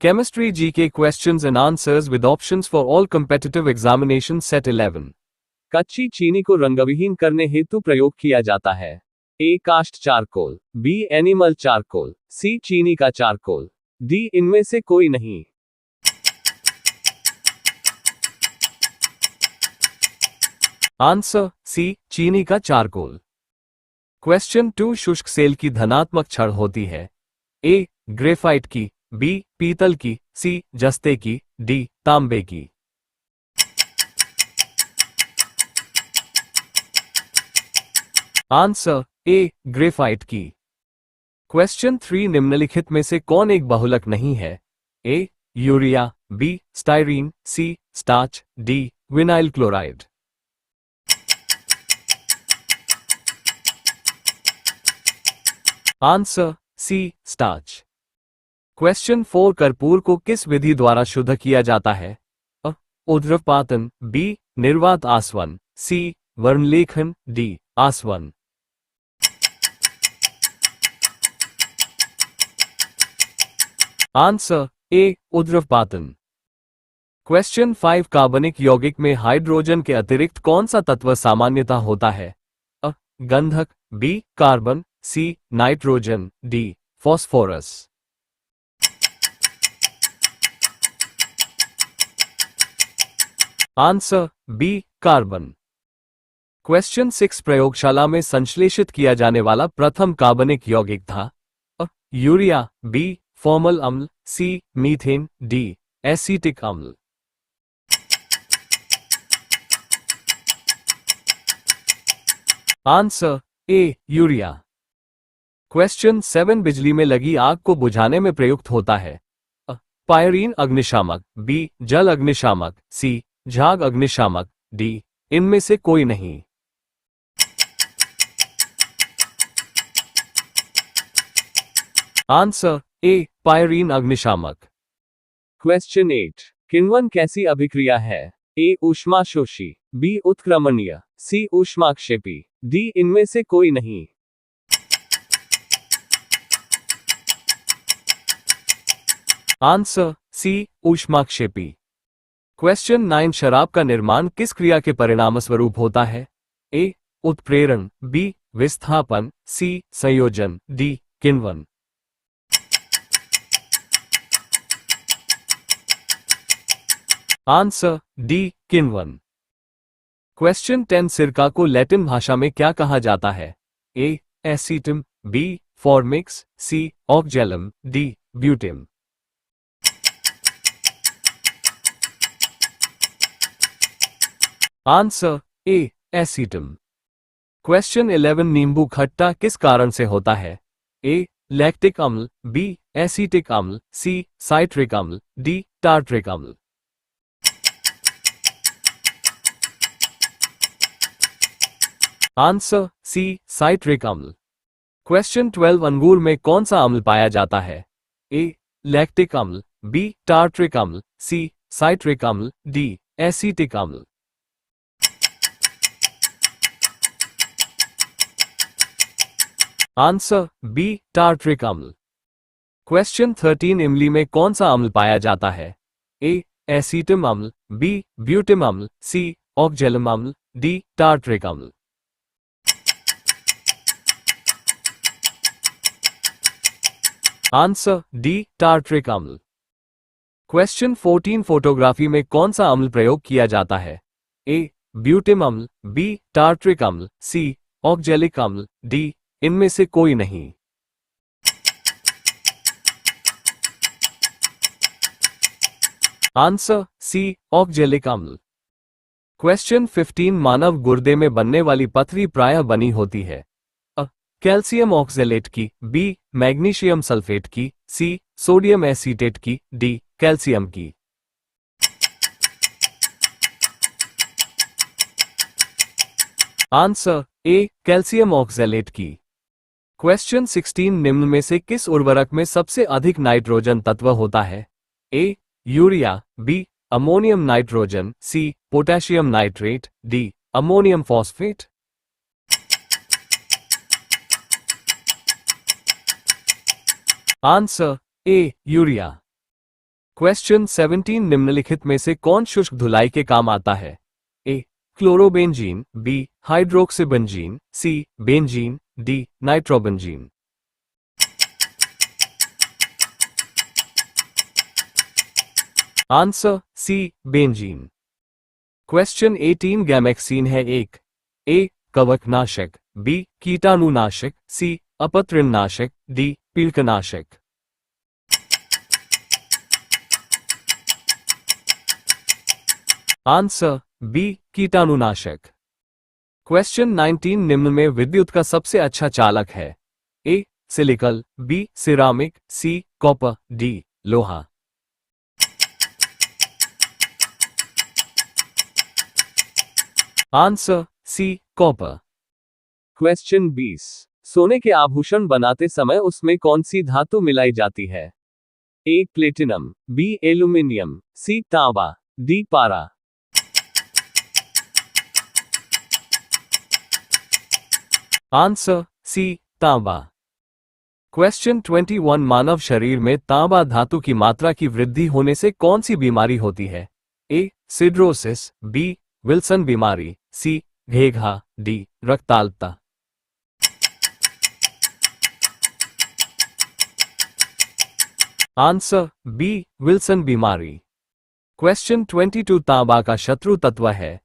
Chemistry GK questions and answers with options for all competitive examinations set 11. कच्ची चीनी को रंगविहीन करने हेतु प्रयोग किया जाता है। A cast charcoal, B animal charcoal, C चीनी का चारकोल, डी इनमें से कोई नहीं। आंसर सी चीनी का चारकोल। क्वेश्चन 2 शुष्क सेल की धनात्मक छड़ होती है। ए ग्रेफाइट की, बी पीतल की, सी जस्ते की, डी तांबे की। आंसर ए ग्रेफाइट की। क्वेश्चन 3 निम्नलिखित में से कौन एक बहुलक नहीं है? A urea, B styrene, C starch, D vinyl chloride. Answer C starch. Question 4 कर्पूर को किस विधि द्वारा शुद्ध किया जाता है? अ ऊर्ध्वपातन, बी निर्वात आसवन, सी वर्णलेखन, डी आसवन। आंसर ए ऊर्ध्वपातन। क्वेश्चन 5 कार्बनिक यौगिक में हाइड्रोजन के अतिरिक्त कौन सा तत्व सामान्यता होता है? अ गंधक, B carbon, C nitrogen, D phosphorus. Answer B carbon. Question 6 प्रयोगशाला में संश्लेषित किया जाने वाला प्रथम कार्बनिक यौगिक था? अ यूरिया, बी फॉर्मल अम्ल, सी मीथेन, डी एसीटिक अम्ल। Answer A urea. क्वेश्चन 7 बिजली में लगी आग को बुझाने में प्रयुक्त होता है? अ पायरीन अग्निशामक, बी जल अग्निशामक, सी झाग अग्निशामक, डी इनमें से कोई नहीं। आंसर ए पायरीन अग्निशामक। क्वेश्चन 8 किण्वन कैसी अभिक्रिया है? ए ऊष्माशोषी, बी उत्क्रमणीय, सी ऊष्माक्षेपी, डी इनमें से कोई नहीं। Answer C ऊष्माक्षेपी। क्वेश्चन 9 शराब का निर्माण किस क्रिया के परिणामस्वरूप होता है? ए उत्प्रेरण, बी विस्थापन, सी संयोजन, डी किण्वन। आंसर डी किण्वन। क्वेश्चन 10 सिरका को लैटिन भाषा में क्या कहा जाता है? ए एसीटम, बी फॉर्मिक्स, सी ऑक्जेलम, डी ब्यूटिम। Answer A acetum. क्वेश्चन 11 नींबू खट्टा किस कारण से होता है? ए लैक्टिक अम्ल, बी एसीटिक अम्ल, सी साइट्रिक अम्ल, डी टार्ट्रिक अम्ल। आंसर सी साइट्रिक अम्ल। क्वेश्चन 12 अंगूर में कौन सा अम्ल पाया जाता है? ए लैक्टिक अम्ल, बी टार्ट्रिक अम्ल, सी साइट्रिक अम्ल, डी एसीटिक अम्ल। आंसर बी टार्ट्रिक अम्ल। क्वेश्चन 13 इमली में कौन सा अम्ल पाया जाता है? ए एसीटम अम्ल, बी ब्यूटिम अम्ल, सी ऑक्जेलम अम्ल, डी टार्ट्रिक अम्ल। आंसर डी टार्ट्रिक अम्ल। क्वेश्चन 14 फोटोग्राफी में कौन सा अम्ल प्रयोग किया जाता है? ए ब्यूटिम अम्ल, बी टार्ट्रिक अम्ल, सी ऑक्जेलिक अम्ल, डी इनमें से कोई नहीं। आंसर सी ऑक्जेलिक अम्ल। क्वेश्चन 15 मानव गुर्दे में बनने वाली पथरी प्रायः बनी होती है? अ कैल्शियम ऑक्जेलेट की, बी मैग्नीशियम सल्फेट की, सी सोडियम एसीटेट की, डी कैल्शियम की। आंसर ए कैल्शियम ऑक्जेलेट की। क्वेश्चन 16 निम्न में से किस उर्वरक में सबसे अधिक नाइट्रोजन तत्व होता है? A urea, B ammonium nitrogen, C potassium nitrate, D ammonium phosphate. Answer A urea. Question 17 निम्नलिखित में से कौन शुष्क धुलाई के काम आता है? A chlorobenzene, B hydroxybenzene, C benzene, D nitrobenzene. Answer C benzene. Question 18 Gammexane है एक ए कवकनाशक, बी कीटाणुनाशक, सी अपत्रिणनाशक, डी पीड़कनाशक। आंसर बी कीटाणुनाशक। क्वेश्चन 19 निम्न में विद्युत का सबसे अच्छा चालक है? ए सिलिकल, B ceramic, C copper, D लोहा। Answer C copper. क्वेश्चन 20 सोने के आभूषण बनाते समय उसमें कौन सी धातु मिलाई जाती है? ए प्लेटिनम, बी एल्यूमिनियम, सी तांबा, डी पारा। आंसर सी तांबा। क्वेश्चन 21 मानव शरीर में तांबा धातु की मात्रा की वृद्धि होने से कौन सी बीमारी होती है? ए सिड्रोसिस, बी विल्सन बीमारी, सी घेघा, डी रक्ताल्पता। आंसर बी विल्सन बीमारी। क्वेश्चन 22 तांबा का शत्रु तत्व है?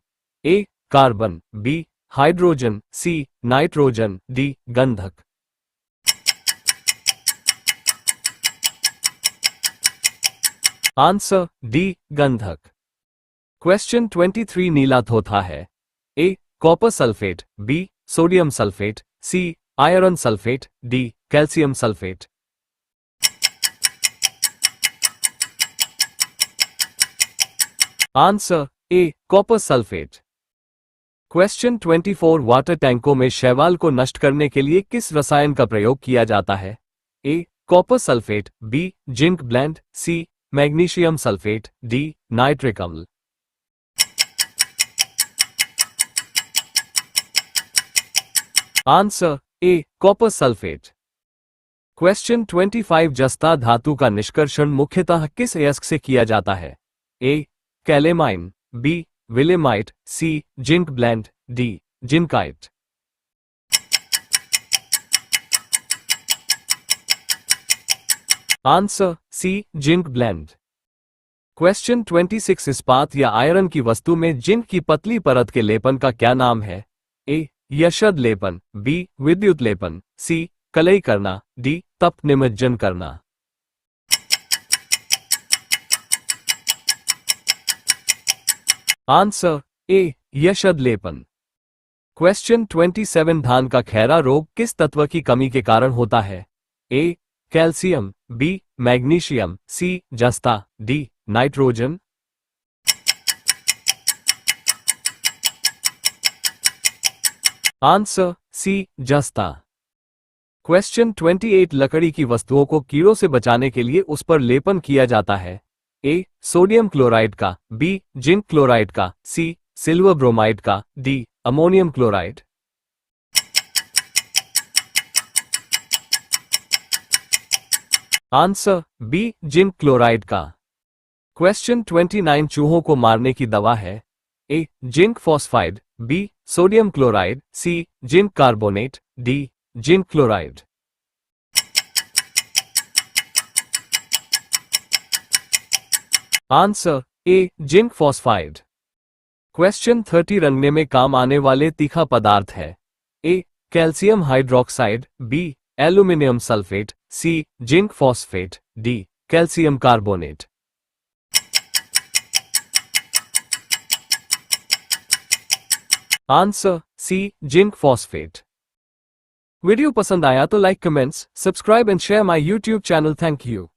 A carbon, B hydrogen, C nitrogen, D गंधक। आंसर डी गंधक। क्वेश्चन 23 नीला थोथा है? A copper sulphate, B sodium sulphate, C iron sulphate, D calcium sulphate. Answer A copper sulphate. Question 24 water टैंकों में शैवाल को नष्ट करने के लिए किस रसायन का प्रयोग किया जाता है? A copper sulphate, B zinc blende, C magnesium sulphate, D nitric अम्ल। Answer A copper sulphate. Question 25 जस्ता धातु का निष्कर्षण मुख्यतः किस अयस्क से किया जाता है? A calamine, B willemite, C zinc blende, D zincite. Answer C zinc blende. Question 26 इस्पात या आयरन की वस्तु में जिंक की पतली परत के लेपन का क्या नाम है? ए यशद लेपन, बी विद्युत लेपन, सी कलई करना, डी तप निमज्जन करना। Answer A यशद लेपन। क्वेश्चन 27 धान का खैरा रोग किस तत्व की कमी के कारण होता है? ए कैल्शियम, बी मैग्नीशियम, सी जस्ता, डी नाइट्रोजन। आंसर सी जस्ता। क्वेश्चन 28 लकड़ी की वस्तुओं को कीड़ों से बचाने के लिए उस पर लेपन किया जाता है? ए सोडियम क्लोराइड का, बी जिंक क्लोराइड का, सी सिल्वर ब्रोमाइड का, D ammonium chloride. Answer B zinc chloride का। क्वेश्चन 29 चूहों को मारने की दवा है? A zinc phosphide, B sodium chloride, C zinc carbonate, D zinc chloride. Answer A zinc phosphide. Question 30 रंगने में काम आने वाले तीखा पदार्थ है? A calcium hydroxide, B aluminium sulphate, C zinc phosphate, D calcium carbonate. Answer C zinc phosphate. Video पसंद आया तो like, comments, subscribe and share my YouTube channel. Thank you.